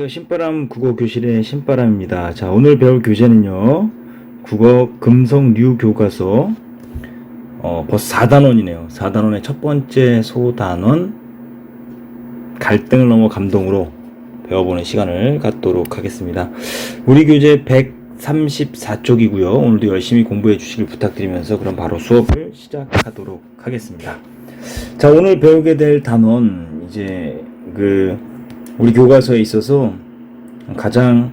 신바람 국어 교실의 신바람입니다. 자, 오늘 배울 교재는요, 국어 금성류 교과서 벌써 4단원이네요. 4단원의 첫 번째 소단원, 갈등을 넘어 감동으로 배워보는 시간을 갖도록 하겠습니다. 우리 교재 134쪽이고요. 오늘도 열심히 공부해 주시길 부탁드리면서 그럼 바로 수업을 시작하도록 하겠습니다. 자, 오늘 배우게 될 단원, 이제 우리 교과서에 있어서 가장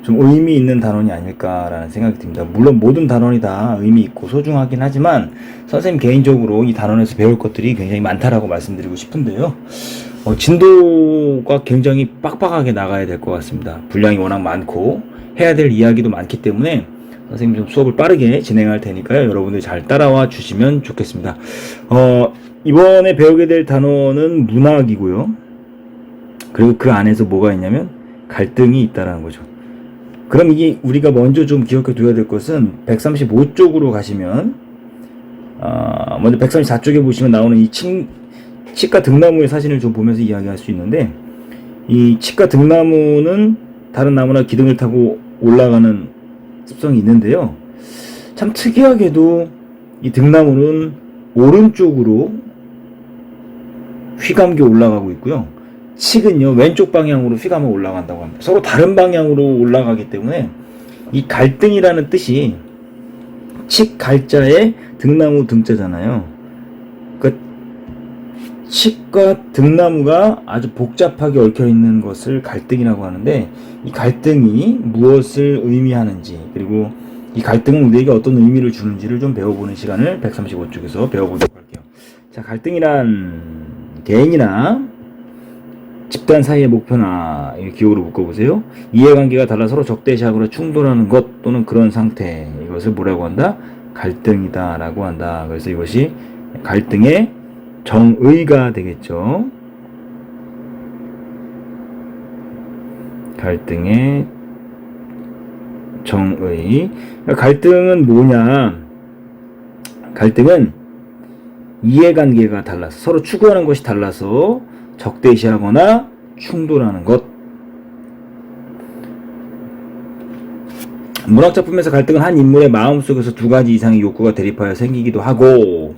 좀 의미 있는 단원이 아닐까라는 생각이 듭니다. 물론 모든 단원이 다 의미 있고 소중하긴 하지만 선생님 개인적으로 이 단원에서 배울 것들이 굉장히 많다라고 말씀드리고 싶은데요. 진도가 굉장히 빡빡하게 나가야 될 것 같습니다. 분량이 워낙 많고 해야 될 이야기도 많기 때문에 선생님이 좀 수업을 빠르게 진행할 테니까요. 여러분들 잘 따라와 주시면 좋겠습니다. 이번에 배우게 될 단원은 문학이고요. 그리고 그 안에서 뭐가 있냐면 갈등이 있다라는 거죠. 그럼 이게 우리가 먼저 좀 기억해 둬야 될 것은 135쪽으로 가시면 먼저 134쪽에 보시면 나오는 이 치과 등나무의 사진을 좀 보면서 이야기할 수 있는데, 이 치과 등나무는 다른 나무나 기둥을 타고 올라가는 습성이 있는데요. 참 특이하게도 이 등나무는 오른쪽으로 휘감겨 올라가고 있고요. 칡은요, 왼쪽 방향으로 휘감아 올라간다고 합니다. 서로 다른 방향으로 올라가기 때문에 이 갈등이라는 뜻이 칡 갈자에 등나무 등자잖아요. 그러니까 칡과 등나무가 아주 복잡하게 얽혀 있는 것을 갈등이라고 하는데, 이 갈등이 무엇을 의미하는지, 그리고 이 갈등은 우리에게 어떤 의미를 주는지를 좀 배워보는 시간을 135쪽에서 배워보도록 할게요. 자, 갈등이란 개인이나 집단 사이의 목표나 기호로 묶어보세요. 이해관계가 달라 서로 적대시하거나 충돌하는 것 또는 그런 상태, 이것을 뭐라고 한다? 갈등이다 라고 한다. 그래서 이것이 갈등의 정의가 되겠죠. 갈등의 정의. 갈등은 뭐냐? 갈등은 이해관계가 달라서, 서로 추구하는 것이 달라서 적대시하거나 충돌하는 것. 문학작품에서 갈등은 한 인물의 마음속에서 두 가지 이상의 욕구가 대립하여 생기기도 하고,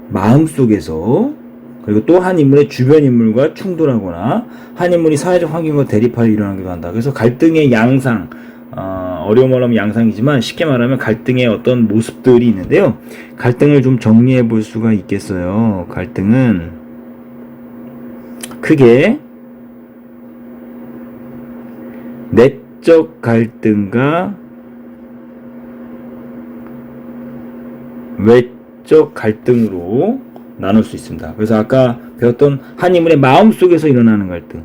마음속에서, 그리고 또 한 인물의 주변 인물과 충돌하거나 한 인물이 사회적 환경과 대립하여 일어나기도 한다. 그래서 갈등의 양상, 어려운 말로 하면 양상이지만 쉽게 말하면 갈등의 어떤 모습들이 있는데요. 갈등을 좀 정리해 볼 수가 있겠어요. 갈등은 크게 내적 갈등과 외적 갈등으로 나눌 수 있습니다. 그래서 아까 배웠던 한 인물의 마음속에서 일어나는 갈등,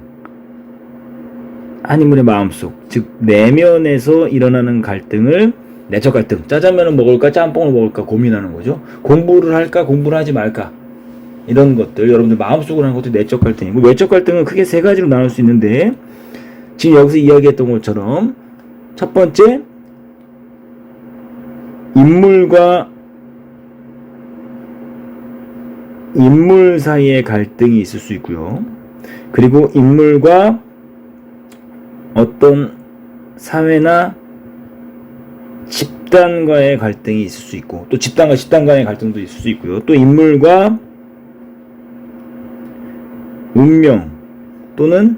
한 인물의 마음속, 즉 내면에서 일어나는 갈등을 내적 갈등, 짜장면을 먹을까 짬뽕을 먹을까 고민하는 거죠. 공부를 할까 공부를 하지 말까, 이런 것들, 여러분들 마음속으로 하는 것도 내적 갈등이고, 외적 갈등은 크게 세 가지로 나눌 수 있는데, 지금 여기서 이야기했던 것처럼 첫 번째, 인물과 인물 사이의 갈등이 있을 수 있고요. 그리고 인물과 어떤 사회나 집단과의 갈등이 있을 수 있고, 또 집단과 집단 간의 갈등도 있을 수 있고요. 또 인물과 운명 또는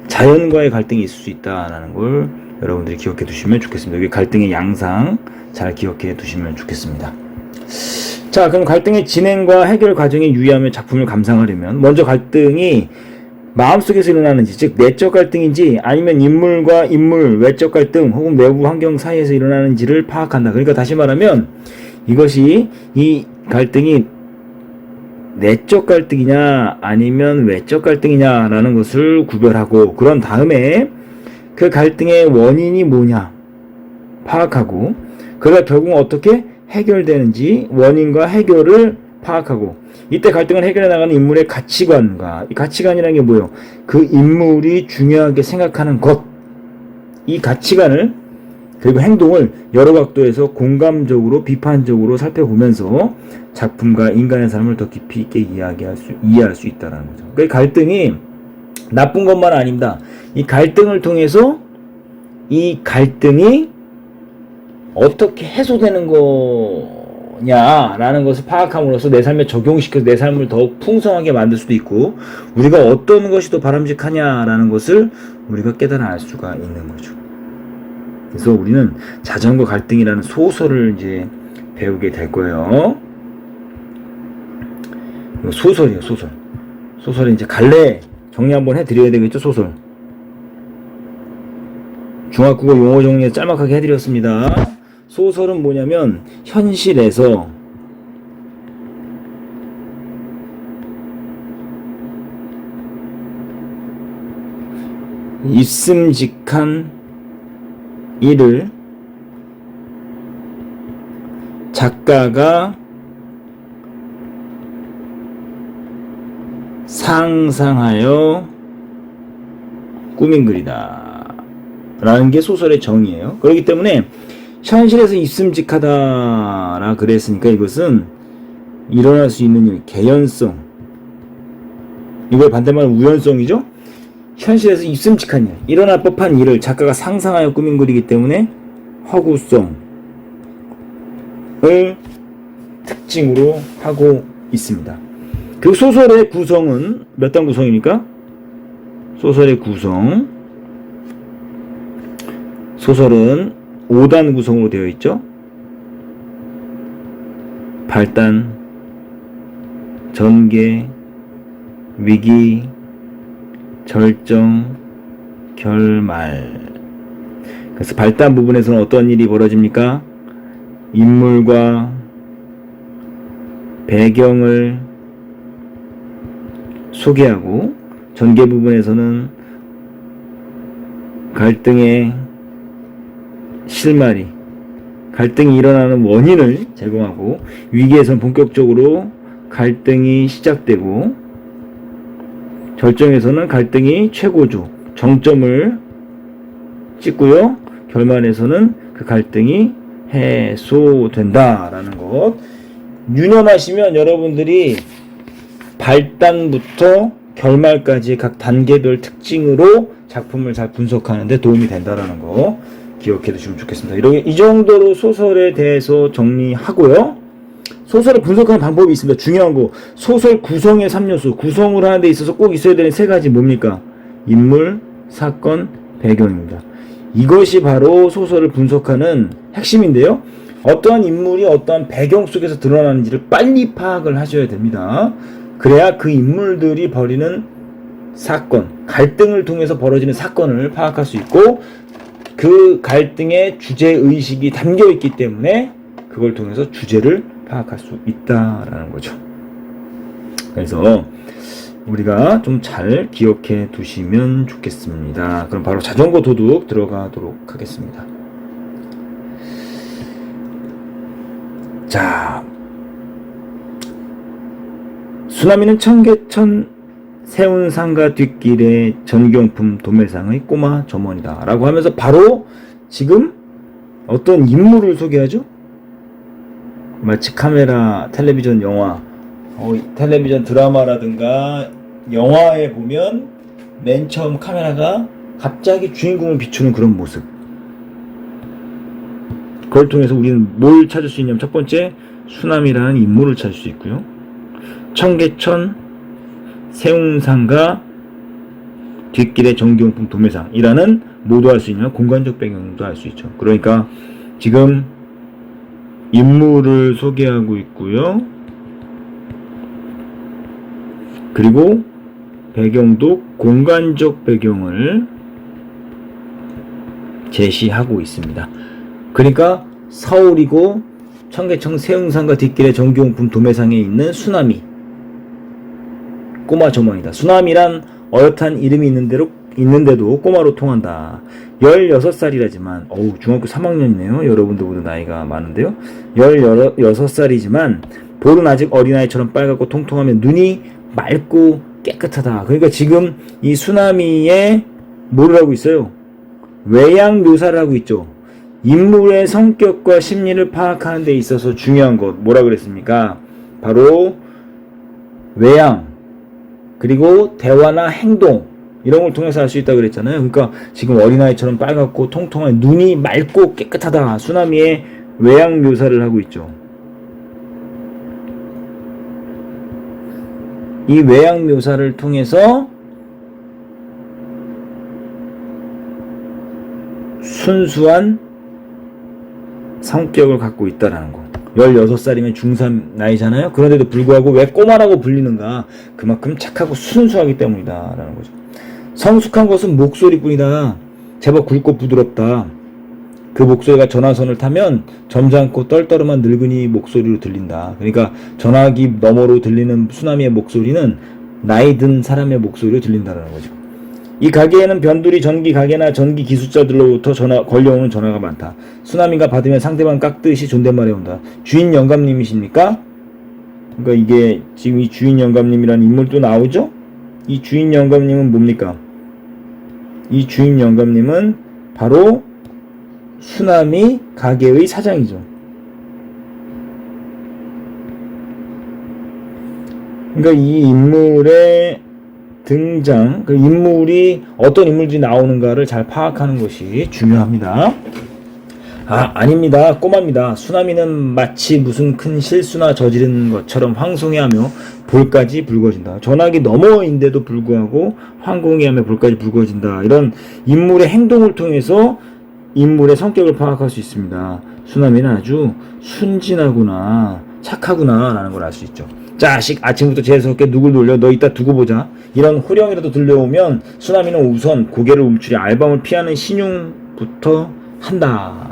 자연과의 갈등이 있을 수 있다는 걸 여러분들이 기억해 두시면 좋겠습니다. 여기 갈등의 양상 잘 기억해 두시면 좋겠습니다. 자, 그럼 갈등의 진행과 해결 과정에 유의하며 작품을 감상하려면 먼저 갈등이 마음속에서 일어나는지, 즉 내적 갈등인지 아니면 인물과 인물, 외적 갈등 혹은 외부 환경 사이에서 일어나는지를 파악한다. 그러니까 다시 말하면 이것이, 이 갈등이 내적 갈등이냐 아니면 외적 갈등이냐라는 것을 구별하고, 그런 다음에 그 갈등의 원인이 뭐냐 파악하고, 그가 결국 어떻게 해결되는지 원인과 해결을 파악하고, 이때 갈등을 해결해 나가는 인물의 가치관과, 이 가치관이라는 게 뭐예요? 그 인물이 중요하게 생각하는 것, 이 가치관을 그리고 행동을 여러 각도에서 공감적으로 비판적으로 살펴보면서 작품과 인간의 삶을 더 깊이 있게 이해할 수 있다는 거죠. 그 갈등이 나쁜 것만 아닙니다. 이 갈등을 통해서 이 갈등이 어떻게 해소되는 거냐라는 것을 파악함으로써 내 삶에 적용시켜서 내 삶을 더욱 풍성하게 만들 수도 있고, 우리가 어떤 것이 더 바람직하냐라는 것을 우리가 깨달아 알 수가 있는 거죠. 그래서 우리는 자전거 갈등이라는 소설을 이제 배우게 될 거예요. 소설이에요, 소설. 소설이 이제 갈래 정리 한번 해드려야 되겠죠, 소설. 중학국어 용어 정리 짤막하게 해드렸습니다. 소설은 뭐냐면 현실에서 있음직한 일을 작가가 상상하여 꾸민 글이다 라는 게 소설의 정의예요. 그렇기 때문에 현실에서 있음직하다라 그랬으니까 이것은 일어날 수 있는 일, 개연성, 이걸 반대말로 우연성이죠. 현실에서 있음직한 일, 일어날 법한 일을 작가가 상상하여 꾸민 글이기 때문에 허구성을 특징으로 하고 있습니다. 그 소설의 구성은 몇 단 구성입니까? 소설의 구성, 소설은 5단 구성으로 되어 있죠. 발단, 전개, 위기, 절정, 결말. 그래서 발단 부분에서는 어떤 일이 벌어집니까? 인물과 배경을 소개하고, 전개 부분에서는 갈등의 실마리, 갈등이 일어나는 원인을 제공하고, 위기에서는 본격적으로 갈등이 시작되고, 절정에서는 갈등이 최고조, 정점을 찍고요. 결말에서는 그 갈등이 해소된다라는 것. 유념하시면 여러분들이 발단부터 결말까지 각 단계별 특징으로 작품을 잘 분석하는 데 도움이 된다라는 거 기억해 두시면 좋겠습니다. 이렇게 이 정도로 소설에 대해서 정리하고요. 소설을 분석하는 방법이 있습니다. 중요한 거, 소설 구성의 3요소, 구성을 하는 데 있어서 꼭 있어야 되는 3가지 뭡니까? 인물, 사건, 배경입니다. 이것이 바로 소설을 분석하는 핵심인데요. 어떠한 인물이 어떠한 배경 속에서 드러나는지를 빨리 파악을 하셔야 됩니다. 그래야 그 인물들이 벌이는 사건, 갈등을 통해서 벌어지는 사건을 파악할 수 있고, 그 갈등의 주제의식이 담겨있기 때문에 그걸 통해서 주제를 파악할 수 있다라는 거죠. 그래서 우리가 좀 잘 기억해 두시면 좋겠습니다. 그럼 바로 자전거 도둑 들어가도록 하겠습니다. 자, 수나미는 청계천 세운 상가 뒷길에 전기용품 도매상의 꼬마 점원이다 라고 하면서 바로 지금 어떤 인물을 소개하죠? 마치 카메라, 텔레비전, 영화, 텔레비전 드라마라든가 영화에 보면 맨 처음 카메라가 갑자기 주인공을 비추는 그런 모습. 그걸 통해서 우리는 뭘 찾을 수 있냐면, 첫 번째, 수남이라는 인물을 찾을 수 있고요. 청계천 세운상가 뒷길의 전기용품 도매상이라는 뭐도 할 수 있냐면 공간적 배경도 할 수 있죠. 그러니까 지금 인물을 소개하고 있고요. 그리고 배경도 공간적 배경을 제시하고 있습니다. 그러니까 서울이고 청계천 세운상가 뒷길의 전기용품 도매상에 있는 수나미, 꼬마 점원이다. 수나미란 어엿한 이름이 있는데도 꼬마로 통한다. 16살이라지만 중학교 3학년이네요. 여러분들보다 나이가 많은데요. 16살이지만 볼은 아직 어린아이처럼 빨갛고 통통하며 눈이 맑고 깨끗하다. 그러니까 지금 이 수나미에 뭐를 하고 있어요? 외양 묘사를 하고 있죠. 인물의 성격과 심리를 파악하는 데 있어서 중요한 것 뭐라 그랬습니까? 바로 외양, 그리고 대화나 행동, 이런 걸 통해서 알 수 있다고 그랬잖아요. 그러니까 지금 어린아이처럼 빨갛고 통통한 눈이 맑고 깨끗하다. 쓰나미의 외양 묘사를 하고 있죠. 이 외양 묘사를 통해서 순수한 성격을 갖고 있다라는 거. 16살이면 중3 나이잖아요. 그런데도 불구하고 왜 꼬마라고 불리는가? 그만큼 착하고 순수하기 때문이다 라는 거죠. 성숙한 것은 목소리뿐이다. 제법 굵고 부드럽다. 그 목소리가 전화선을 타면 점잖고 떨떠름한 늙은이 목소리로 들린다. 그러니까 전화기 너머로 들리는 쓰나미의 목소리는 나이 든 사람의 목소리로 들린다는 거죠. 이 가게에는 변두리 전기 가게나 전기 기술자들로부터 걸려오는 전화가 많다. 쓰나미가 받으면 상대방 깎듯이 존댓말해 온다. 주인 영감님이십니까? 그러니까 이게 지금 이 주인 영감님이라는 인물도 나오죠? 이 주인 영감님은 뭡니까? 이 주인 영감님은 바로 쓰나미 가게의 사장이죠. 그러니까 이 인물의 등장, 그 인물이 어떤 인물들이 나오는가를 잘 파악하는 것이 중요합니다. 아닙니다. 꼬마입니다. 쓰나미는 마치 무슨 큰 실수나 저지른 것처럼 황송해하며 볼까지 붉어진다. 전화기 너머인데도 불구하고 황공해하며 볼까지 붉어진다. 이런 인물의 행동을 통해서 인물의 성격을 파악할 수 있습니다. 쓰나미는 아주 순진하구나, 착하구나 라는 걸 알 수 있죠. 자식, 아침부터 재수없게 누굴 놀려? 너 이따 두고 보자. 이런 호령이라도 들려오면 쓰나미는 우선 고개를 움츠려 알밤을 피하는 신용부터 한다.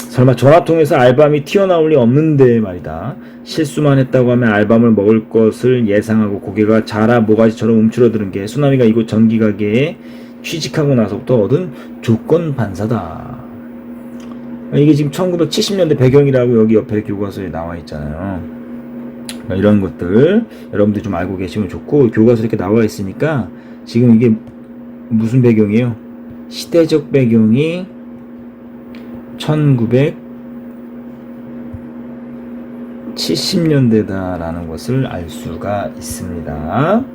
설마 전화통에서 알밤이 튀어나올 리 없는데 말이다. 실수만 했다고 하면 알밤을 먹을 것을 예상하고 고개가 자라 모가지처럼 움츠러드는 게 쓰나미가 이곳 전기가게에 취직하고 나서부터 얻은 조건 반사다. 이게 지금 1970년대 배경이라고 여기 옆에 교과서에 나와 있잖아요. 이런 것들 여러분들이 좀 알고 계시면 좋고, 교과서에 이렇게 나와 있으니까 지금 이게 무슨 배경이에요? 시대적 배경이 1970년대다라는 것을 알 수가 있습니다.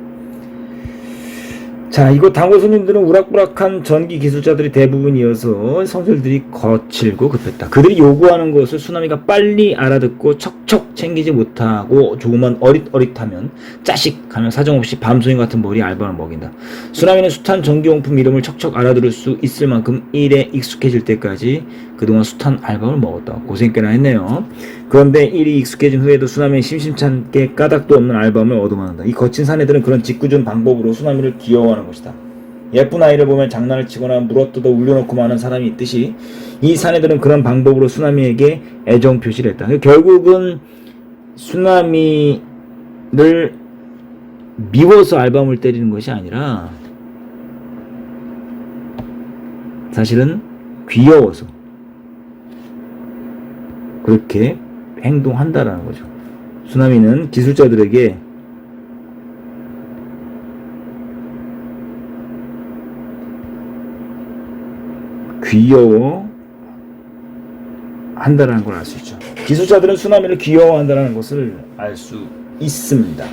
자, 이곳 단골 손님들은 우락부락한 전기 기술자들이 대부분이어서 성질들이 거칠고 급했다. 그들이 요구하는 것을 쓰나미가 빨리 알아듣고 척척 챙기지 못하고 조금만 어릿어릿하면 짜식 하면 사정없이 밤송이 같은 머리 알바를 먹인다. 쓰나미는 숱한 전기용품 이름을 척척 알아들을 수 있을 만큼 일에 익숙해질 때까지 그동안 숱한 알밤을 먹었다. 고생 꽤나 했네요. 그런데 일이 익숙해진 후에도 쓰나미는 심심찮게 까닭도 없는 알밤을 얻어맞는다. 이 거친 사내들은 그런 짓궂은 방법으로 쓰나미를 귀여워하는 것이다. 예쁜 아이를 보면 장난을 치거나 물어뜯어 울려놓고 마는 사람이 있듯이 이 사내들은 그런 방법으로 쓰나미에게 애정 표시를 했다. 결국은 쓰나미를 미워서 알밤을 때리는 것이 아니라 사실은 귀여워서 그렇게 행동한다라는 거죠. 쓰나미는 기술자들에게 귀여워 한다라는 걸 알 수 있죠. 기술자들은 쓰나미를 귀여워한다라는 것을 알 수 있습니다.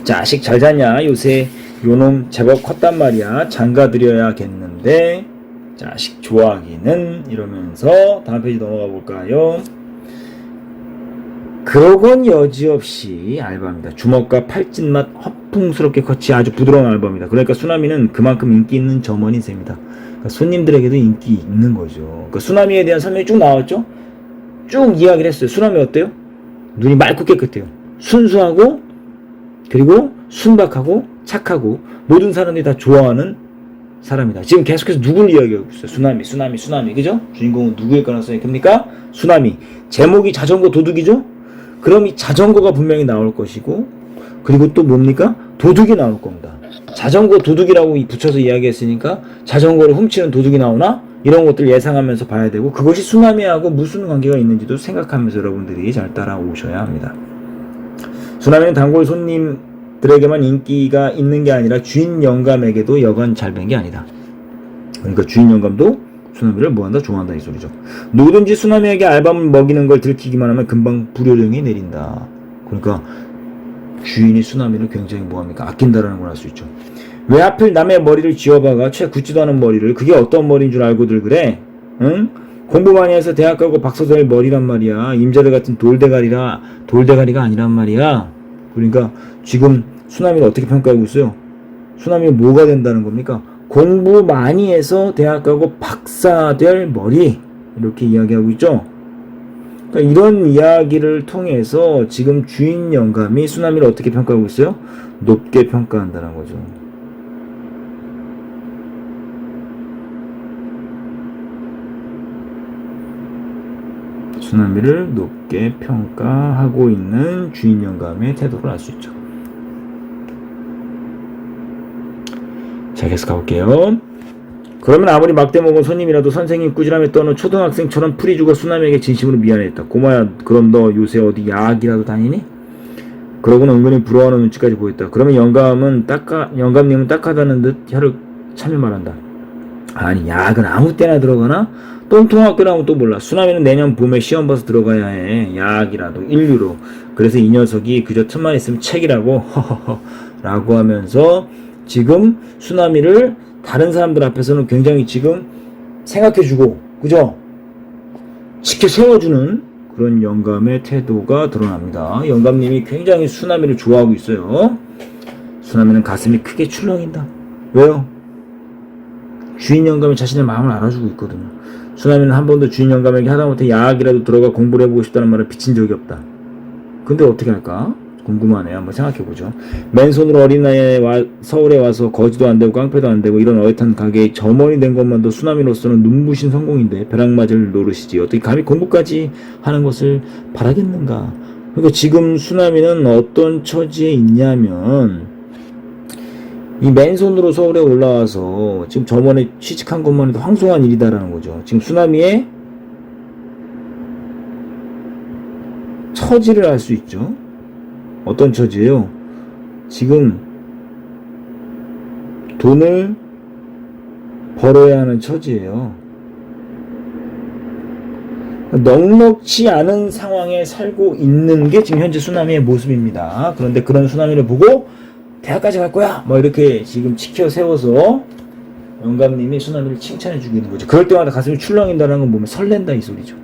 자식 잘 잤냐? 요새 요놈 제법 컸단 말이야. 장가드려야겠는데 자식 좋아하기는 이러면서 다음 페이지 넘어가 볼까요? 그러곤 여지없이 알밤이다. 주먹과 팔짓맛 허풍스럽게 거치 아주 부드러운 알밤이다. 그러니까 쓰나미는 그만큼 인기 있는 점원인 셈이다. 그러니까 손님들에게도 인기 있는 거죠. 그러니까 쓰나미에 대한 설명이 쭉 나왔죠? 쭉 이야기를 했어요. 쓰나미 어때요? 눈이 맑고 깨끗해요. 순수하고 그리고 순박하고 착하고 모든 사람들이 다 좋아하는 사람이다. 지금 계속해서 누굴 이야기하고 있어요? 쓰나미. 그죠? 주인공은 누구일 가능성이 큽니까? 쓰나미. 제목이 자전거 도둑이죠? 그럼 이 자전거가 분명히 나올 것이고, 그리고 또 뭡니까? 도둑이 나올 겁니다. 자전거 도둑이라고 붙여서 이야기했으니까 자전거를 훔치는 도둑이 나오나? 이런 것들 예상하면서 봐야 되고, 그것이 쓰나미하고 무슨 관계가 있는지도 생각하면서 여러분들이 잘 따라오셔야 합니다. 쓰나미는 단골 손님들에게만 인기가 있는 게 아니라 주인 영감에게도 여간 잘 된 게 아니다. 그러니까 주인 영감도 쓰나미를 뭐한다? 좋아한다 이 소리죠. 누구든지 쓰나미에게 알밤을 먹이는 걸 들키기만 하면 금방 불효령이 내린다. 그러니까 주인이 쓰나미를 굉장히 뭐합니까? 아낀다라는 걸 알 수 있죠. 왜 하필 남의 머리를 쥐어박아 채 굳지도 않은 머리를 그게 어떤 머리인 줄 알고들 그래? 응? 공부 많이 해서 대학 가고 박사 될 머리란 말이야. 임자들 같은 돌대가리가 아니란 말이야. 그러니까 지금 쓰나미를 어떻게 평가하고 있어요? 쓰나미가 뭐가 된다는 겁니까? 공부 많이 해서 대학 가고 박사 될 머리 이렇게 이야기하고 있죠. 그러니까 이런 이야기를 통해서 지금 주인 영감이 쓰나미를 어떻게 평가하고 있어요? 높게 평가한다는 거죠. 쓰나미를 높게 평가하고 있는 주인 영감의 태도를 알 수 있죠. 자, 계속 가볼게요. 그러면 아무리 막대 먹은 손님이라도 선생님 꾸지람에 떠는 초등학생처럼 풀이 죽어 쓰나미에게 진심으로 미안했다. 고마야, 그럼 너 요새 어디 야학이라도 다니니? 그러고는 은근히 부러워하는 눈치까지 보였다. 그러면 영감님은 딱하다는 듯 혀를 차며 말한다. 아니, 야학은 아무 때나 들어가나? 똥통학교 나오면 또 몰라. 쓰나미는 내년 봄에 시험 봐서 들어가야 해. 야학이라도 인류로. 그래서 이 녀석이 그저 틈만 있으면 책이라고 허허허 라고 하면서 지금 쓰나미를 다른 사람들 앞에서는 굉장히 지금 생각해주고, 그죠? 지켜 세워주는 그런 영감의 태도가 드러납니다. 영감님이 굉장히 쓰나미를 좋아하고 있어요. 쓰나미는 가슴이 크게 출렁인다. 왜요? 주인 영감이 자신의 마음을 알아주고 있거든요. 쓰나미는 한 번도 주인 영감에게 하다못해 야학이라도 들어가 공부를 해보고 싶다는 말을 비친 적이 없다. 근데 어떻게 할까? 궁금하네요. 한번 생각해보죠. 맨손으로 어린 나이에 서울에 와서 거지도 안되고 깡패도 안되고 이런 어엿한 가게에 점원이 된 것만도 쓰나미로서는 눈부신 성공인데 벼락 맞을 노릇이지 어떻게 감히 공부까지 하는 것을 바라겠는가. 그러니까 지금 쓰나미는 어떤 처지에 있냐면 이 맨손으로 서울에 올라와서 지금 점원에 취직한 것만 해도 황송한 일이다라는 거죠. 지금 쓰나미의 처지를 알 수 있죠. 어떤 처지예요? 지금 돈을 벌어야 하는 처지예요. 넉넉지 않은 상황에 살고 있는 게 지금 현재 쓰나미의 모습입니다. 그런데 그런 쓰나미를 보고 대학까지 갈 거야! 뭐 이렇게 지금 치켜 세워서 영감님이 쓰나미를 칭찬해 주고 있는 거죠. 그럴 때마다 가슴이 출렁인다는 건 보면 설렌다 이 소리죠.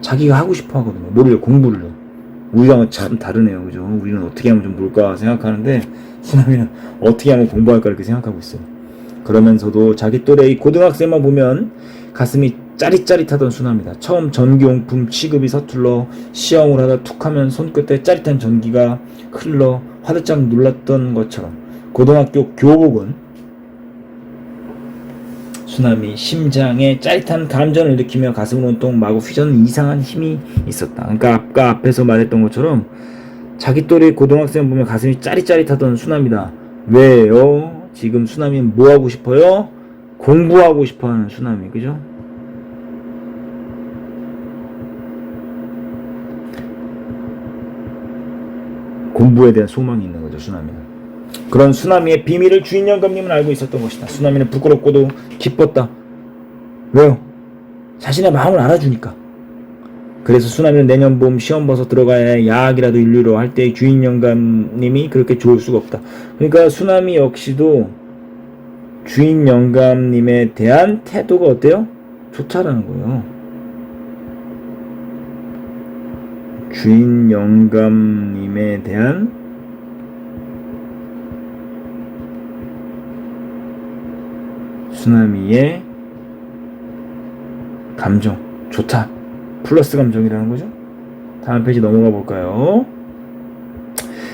자기가 하고 싶어 하거든요. 뭐를 공부를. 우리랑은 참 다르네요. 그죠? 우리는 어떻게 하면 좀 놀까 생각하는데 쓰나미는 어떻게 하면 공부할까 이렇게 생각하고 있어요. 그러면서도 자기 또래의 고등학생만 보면 가슴이 짜릿짜릿하던 쓰나미다. 처음 전기용품 취급이 서툴러 시험을 하다 툭 하면 손끝에 짜릿한 전기가 흘러 화들짝 놀랐던 것처럼 고등학교 교복은 쓰나미 심장에 짜릿한 감전을 일으키며 가슴을 온통 마구 휘저는 이상한 힘이 있었다. 그러니까 아까 앞에서 말했던 것처럼 자기 또래 고등학생 보면 가슴이 짜릿짜릿하던 쓰나미다. 왜요? 지금 쓰나미는 뭐 하고 싶어요? 공부하고 싶어하는 쓰나미, 그죠? 공부에 대한 소망이 있는 거죠, 쓰나미는. 그런 쓰나미의 비밀을 주인 영감님은 알고 있었던 것이다. 쓰나미는 부끄럽고도 기뻤다. 왜요? 자신의 마음을 알아주니까. 그래서 쓰나미는 내년 봄 시험 봐서 들어가야 해. 야학이라도 인류로 할 때 주인 영감님이 그렇게 좋을 수가 없다. 그러니까 쓰나미 역시도 주인 영감님에 대한 태도가 어때요? 좋다라는 거예요. 주인 영감님에 대한 쓰나미의 감정 좋다. 플러스 감정이라는 거죠. 다음 페이지 넘어가 볼까요?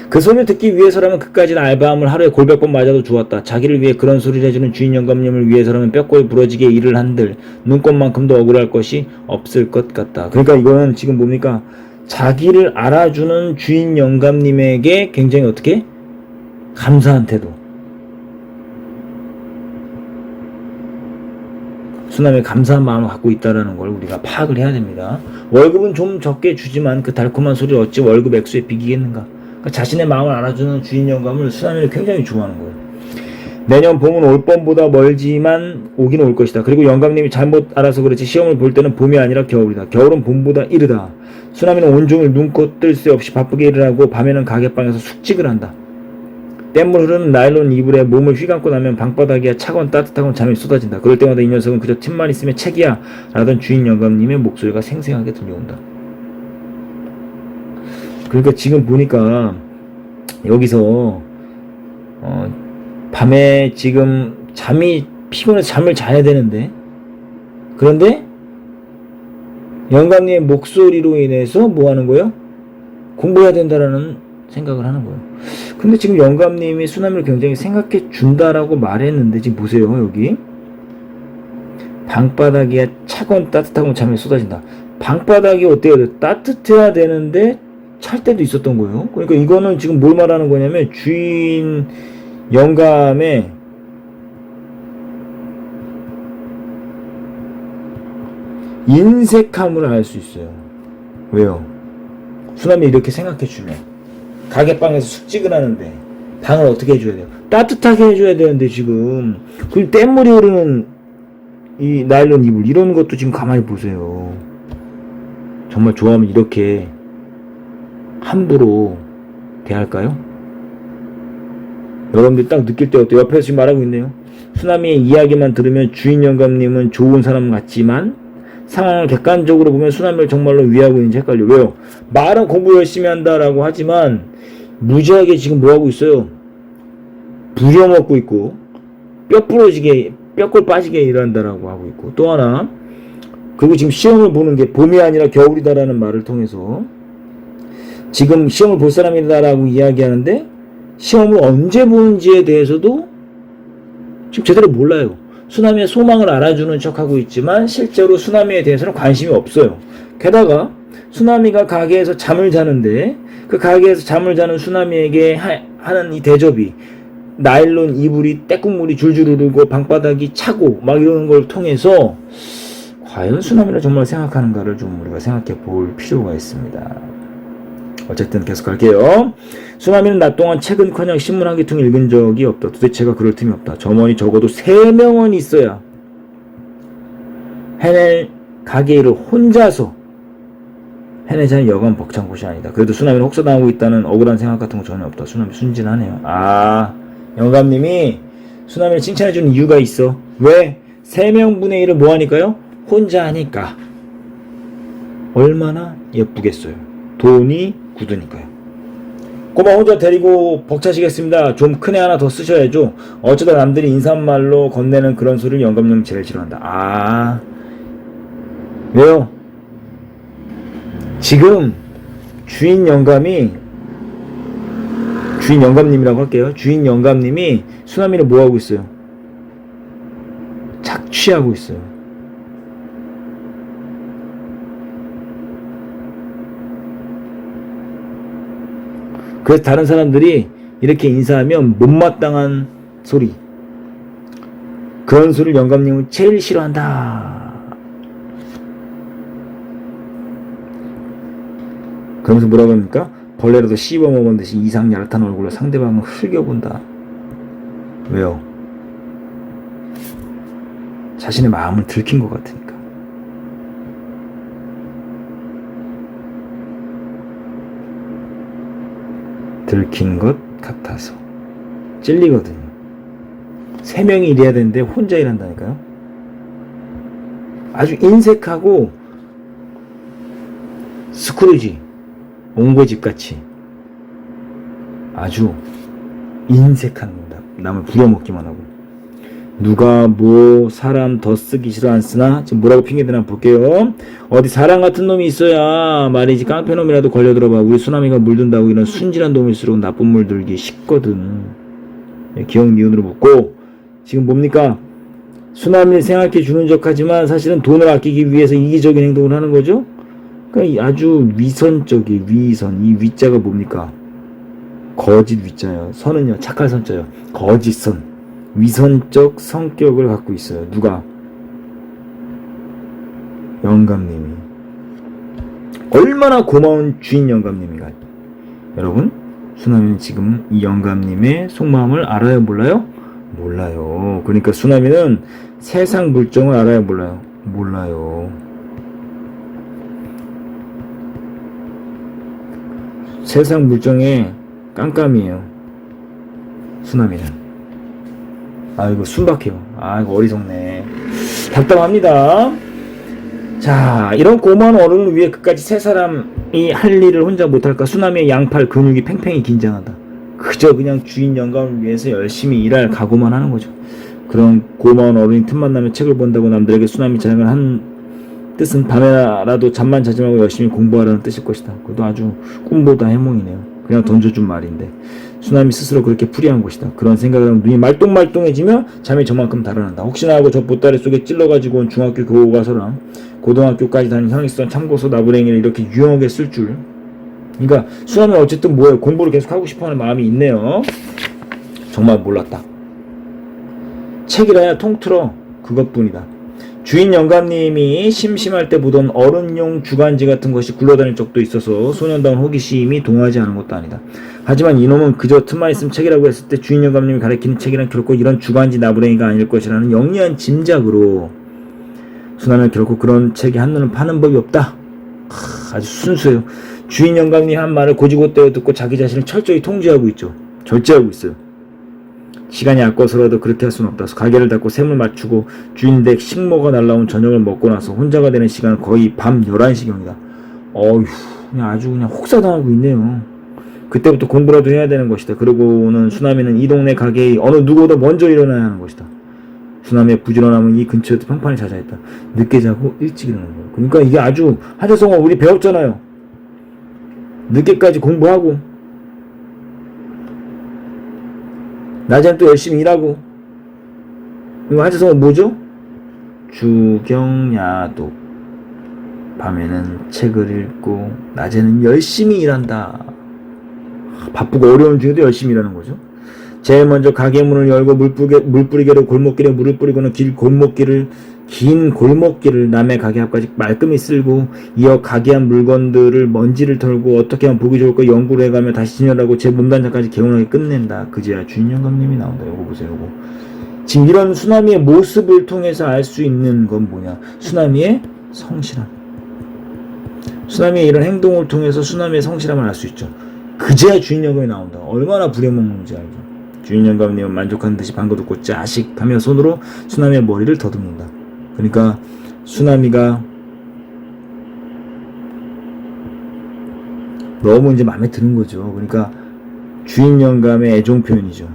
그 소리를 듣기 위해서라면 그까지는 알바함을 하루에 골백 번 맞아도 좋았다. 자기를 위해 그런 소리를 해주는 주인 영감님을 위해서라면 뼈골 부러지게 일을 한들 눈꽃만큼도 억울할 것이 없을 것 같다. 그러니까 이거는 지금 뭡니까? 자기를 알아주는 주인 영감님에게 굉장히 어떻게? 감사한 태도. 쓰나미에 감사한 마음을 갖고 있다는 걸 우리가 파악을 해야 됩니다. 월급은 좀 적게 주지만 그 달콤한 소리를 어찌 월급 액수에 비기겠는가. 그러니까 자신의 마음을 알아주는 주인 영감을 쓰나미를 굉장히 좋아하는 거예요. 내년 봄은 올 봄보다 멀지만 오긴 올 것이다. 그리고 영감님이 잘못 알아서 그렇지 시험을 볼 때는 봄이 아니라 겨울이다. 겨울은 봄보다 이르다. 수남이는 온종일 눈코 뜰 새 없이 바쁘게 일을 하고 밤에는 가게방에서 숙직을 한다. 땜물 흐르는 나일론 이불에 몸을 휘감고 나면 방바닥이야 차가운 따뜻하고 잠이 쏟아진다. 그럴 때마다 이 녀석은 그저 틈만 있으면 책이야 라던 주인 영감님의 목소리가 생생하게 들려온다. 그러니까 지금 보니까 여기서 밤에 지금 잠이 피곤해서 잠을 자야 되는데, 그런데 영감님의 목소리로 인해서 뭐 하는 거예요? 공부해야 된다라는 생각을 하는 거예요. 근데 지금 영감님이 수남이를 굉장히 생각해 준다라고 말했는데, 지금 보세요. 여기 방바닥에 차가운 따뜻하고 잠이 쏟아진다. 방바닥이 어때요? 따뜻해야 되는데 찰 때도 있었던 거예요. 그러니까 이거는 지금 뭘 말하는 거냐면 주인 영감의 인색함을 알 수 있어요. 왜요? 수남이 이렇게 생각해주면 가게방에서 숙직을 하는데 방을 어떻게 해줘야 돼요? 따뜻하게 해줘야 되는데 지금 그 뗏물이 흐르는 이 나일론 이불 이런 것도 지금 가만히 보세요. 정말 좋아하면 이렇게 함부로 대할까요? 여러분들이 딱 느낄 때 어때요? 옆에서 지금 말하고 있네요. 수남이의 이야기만 들으면 주인 영감님은 좋은 사람 같지만 상황을 객관적으로 보면 수남이를 정말로 위하고 있는지 헷갈려. 왜요? 말은 공부 열심히 한다라고 하지만 무지하게 지금 뭐하고 있어요? 부려먹고 있고 뼈 부러지게 뼈골 빠지게 일한다라고 하고 있고, 또 하나 그리고 지금 시험을 보는 게 봄이 아니라 겨울이다라는 말을 통해서 지금 시험을 볼 사람이다라고 이야기하는데 시험을 언제 보는지에 대해서도 지금 제대로 몰라요. 수남이의 소망을 알아주는 척하고 있지만 실제로 수남이에 대해서는 관심이 없어요. 게다가 수남이가 가게에서 잠을 자는데 그 가게에서 잠을 자는 수남이에게 하는 이 대접이 나일론 이불이 때국물이 줄줄 흐르고 방바닥이 차고 막 이러는 걸 통해서 과연 수남이를 정말 생각하는가를 좀 우리가 생각해 볼 필요가 있습니다. 어쨌든 계속 갈게요. 수남이는 낮 동안 책은커녕 신문 한 귀퉁이 읽은 적이 없다. 도대체가 그럴 틈이 없다. 점원이 적어도 3명은 있어야 해낼 가게 일을 혼자서 해내자는 여간 벅찬 곳이 아니다. 그래도 수남이는 혹사당하고 있다는 억울한 생각 같은 거 전혀 없다. 수남이 순진하네요. 영감님이 수남이를 칭찬해주는 이유가 있어. 왜? 3명분의 1을 뭐 하니까요? 혼자 하니까. 얼마나 예쁘겠어요. 돈이 굳으니까요. 꼬마 혼자 데리고 벅차시겠습니다. 좀 큰 애 하나 더 쓰셔야죠. 어쩌다 남들이 인사말로 건네는 그런 소리를 영감님 제일 싫어한다. 왜요? 지금 주인 영감님이라고 할게요. 주인 영감님이 수남이를 뭐 하고 있어요? 착취하고 있어요. 그래서 다른 사람들이 이렇게 인사하면 못마땅한 소리, 그런 소리를 영감님은 제일 싫어한다. 그러면서 뭐라고 합니까? 벌레라도 씹어먹은 듯이 이상 야릇한 얼굴로 상대방을 흘겨본다. 왜요? 자신의 마음을 들킨 것 같으니까. 들킨 것 같아서 찔리거든요. 3명이 일해야 되는데 혼자 일한다니까요. 아주 인색하고 스크루지 옹고집같이 아주 인색한 남을 부려먹기만 하고, 누가 뭐 사람 더 쓰기 싫어 안 쓰나? 지금 뭐라고 핑계대나 볼게요. 어디 사람 같은 놈이 있어야 말이지 깡패놈이라도 걸려들어봐. 우리 수남이가 물든다고 이런 순진한 놈일수록 나쁜 물 들기 쉽거든. 기억 미운으로 묻고, 지금 뭡니까? 수남이를 생각해 주는 척하지만 사실은 돈을 아끼기 위해서 이기적인 행동을 하는 거죠. 그러니까 아주 위선적인 위선. 이 위자가 뭡니까? 거짓 위자예요. 선은요 착할 선자예요. 거짓선. 위선적 성격을 갖고 있어요. 누가? 영감님이. 얼마나 고마운 주인 영감님인가. 여러분, 수남이는 지금 이 영감님의 속마음을 알아요 몰라요? 몰라요. 그러니까 쓰나미는 세상 물정을 알아야 몰라요. 몰라요. 세상 물정에 깜깜이에요. 쓰나미는. 아이고 순박해요. 아이고 어리석네. 답답합니다. 자, 이런 고마운 어른을 위해 끝까지 세 사람이 할 일을 혼자 못할까? 쓰나미의 양팔 근육이 팽팽히 긴장한다. 그저 그냥 주인 영감을 위해서 열심히 일할 각오만 하는 거죠. 그런 고마운 어른이 틈만 나면 책을 본다고 남들에게 쓰나미 자랑을 한 뜻은 밤에라도 잠만 자지 말고 열심히 공부하라는 뜻일 것이다. 그것도 아주 꿈보다 해몽이네요. 그냥 던져준 말인데 쓰나미 스스로 그렇게 풀이한 것이다. 그런 생각을 하면 눈이 말똥말똥해지며 잠이 저만큼 달아난다. 혹시나 하고 저 보따리 속에 찔러가지고 온 중학교 교과서랑 고등학교까지 다닌 현익선 참고서 나부랭이를 이렇게 유용하게 쓸 줄. 그러니까 쓰나미 어쨌든 뭐예요? 공부를 계속 하고 싶어하는 마음이 있네요. 정말 몰랐다. 책이라야 통틀어 그것뿐이다. 주인 영감님이 심심할 때 보던 어른용 주간지 같은 것이 굴러다닐 적도 있어서 소년다운 호기심이 동하지 않은 것도 아니다. 하지만 이놈은 그저 틈만 있으면 책이라고 했을 때 주인 영감님이 가리키는 책이란 결코 이런 주간지 나부랭이가 아닐 것이라는 영리한 짐작으로 순환은 결코 그런 책이 한눈은 파는 법이 없다. 아주 순수해요. 주인 영감님 한 말을 고지고대로 듣고 자기 자신을 철저히 통제하고 있죠. 절제하고 있어요. 시간이 아까워서라도 그렇게 할 수는 없다. 가게를 닫고 셈을 맞추고 주인 댁 식모가 날라온 저녁을 먹고 나서 혼자가 되는 시간은 거의 밤 11시경이다. 어휴, 그냥 아주 그냥 혹사당하고 있네요. 그때부터 공부라도 해야 되는 것이다. 그러고는 쓰나미는 이 동네 가게의 어느 누구보다 먼저 일어나야 하는 것이다. 쓰나미의 부지런함은 이 근처에도 평판이 자자했다. 늦게 자고 일찍 일어나는 거예요. 그러니까 이게 아주 하재성어 우리 배웠잖아요. 늦게까지 공부하고 낮에는 또 열심히 일하고. 이거 하재성어 뭐죠? 주경야독. 밤에는 책을 읽고 낮에는 열심히 일한다. 바쁘고 어려운 중에도 열심히 일하는 거죠. 제일 먼저 가게 문을 열고 물뿌리개로 골목길에 물을 뿌리고는 긴 골목길을 남의 가게 앞까지 말끔히 쓸고 이어 가게 앞 물건들을 먼지를 털고 어떻게 하면 보기 좋을까 연구를 해가며 다시 진열하고 제 몸단장까지 개운하게 끝낸다. 그제야 주인 영감님이 나온다. 요거 보세요. 요거. 지금 이런 쓰나미의 모습을 통해서 알 수 있는 건 뭐냐? 쓰나미의 성실함. 쓰나미의 이런 행동을 통해서 쓰나미의 성실함을 알 수 있죠. 그제야 주인 영감이 나온다. 얼마나 부려먹는지 알죠. 주인 영감님은 만족하는 듯이 방긋 웃고 짜식 하며 손으로 쓰나미의 머리를 더듬는다. 그러니까 쓰나미가 너무 이제 마음에 드는 거죠. 그러니까 주인 영감의 애정 표현이죠.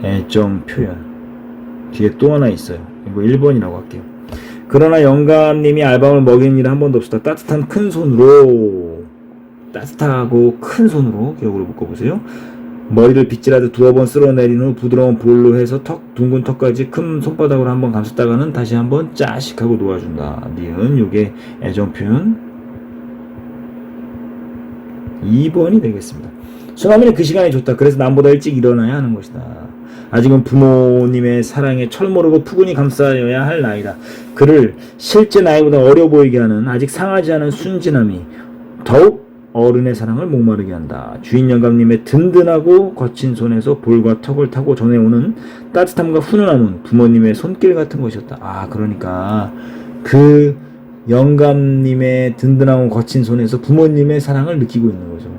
애정 표현. 뒤에 또 하나 있어요. 이거 1번이라고 할게요. 그러나 영감님이 알밤을 먹이는 일은 한 번도 없었다. 따뜻한 큰 손으로 따뜻하고 큰 손으로 기억으로 묶어보세요. 머리를 빗질하듯 두어 번 쓸어내린 후 부드러운 볼로 해서 둥근 턱까지 큰 손바닥으로 한번 감쌌다가는 다시 한번 짜식 하고 놓아준다. 니은 요게 애정 표현 2번이 되겠습니다. 쓰나미는 그 시간이 좋다. 그래서 남보다 일찍 일어나야 하는 것이다. 아직은 부모님의 사랑에 철모르고 푸근히 감싸여야 할 나이다. 그를 실제 나이보다 어려 보이게 하는 아직 상하지 않은 순진함이 더욱 어른의 사랑을 목마르게 한다. 주인 영감님의 든든하고 거친 손에서 볼과 턱을 타고 전해오는 따뜻함과 훈훈함은 부모님의 손길 같은 것이었다. 아, 그러니까 그 영감님의 든든하고 거친 손에서 부모님의 사랑을 느끼고 있는 거죠.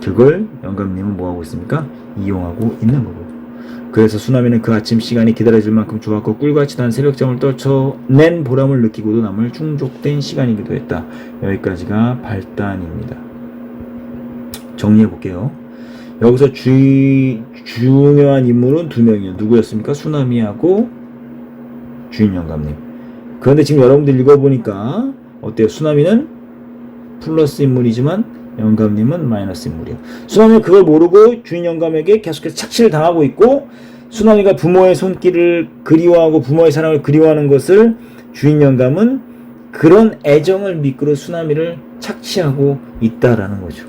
그걸 영감님은 뭐하고 있습니까? 이용하고 있는 거고. 그래서 쓰나미는 그 아침 시간이 기다려질 만큼 좋았고 꿀같이 단 새벽잠을 떨쳐낸 보람을 느끼고도 남을 충족된 시간이기도 했다. 여기까지가 발단입니다. 정리해볼게요. 여기서 중요한 인물은 두 명이에요. 누구였습니까? 쓰나미하고 주인 영감님. 그런데 지금 여러분들 읽어보니까 어때요? 쓰나미는 플러스 인물이지만 영감님은 마이너스 인물이에요. 쓰나미는 그걸 모르고 주인 영감에게 계속해서 착취를 당하고 있고 쓰나미가 부모의 손길을 그리워하고 부모의 사랑을 그리워하는 것을 주인 영감은 그런 애정을 미끄러 쓰나미를 착취하고 있다라는 거죠.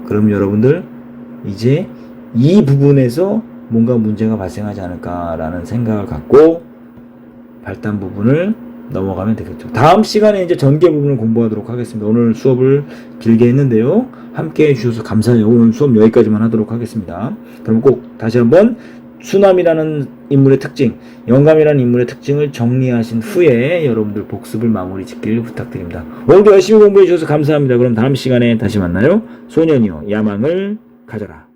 그럼 여러분들 이제 이 부분에서 뭔가 문제가 발생하지 않을까라는 생각을 갖고 발단 부분을 넘어가면 되겠죠. 다음 시간에 이제 전개 부분을 공부하도록 하겠습니다. 오늘 수업을 길게 했는데요. 함께 해주셔서 감사해요. 오늘 수업 여기까지만 하도록 하겠습니다. 그럼 꼭 다시 한번 수남이라는 인물의 특징, 영감이라는 인물의 특징을 정리하신 후에 여러분들 복습을 마무리 짓길 부탁드립니다. 오늘도 열심히 공부해 주셔서 감사합니다. 그럼 다음 시간에 다시 만나요. 소년이여 야망을 가져라.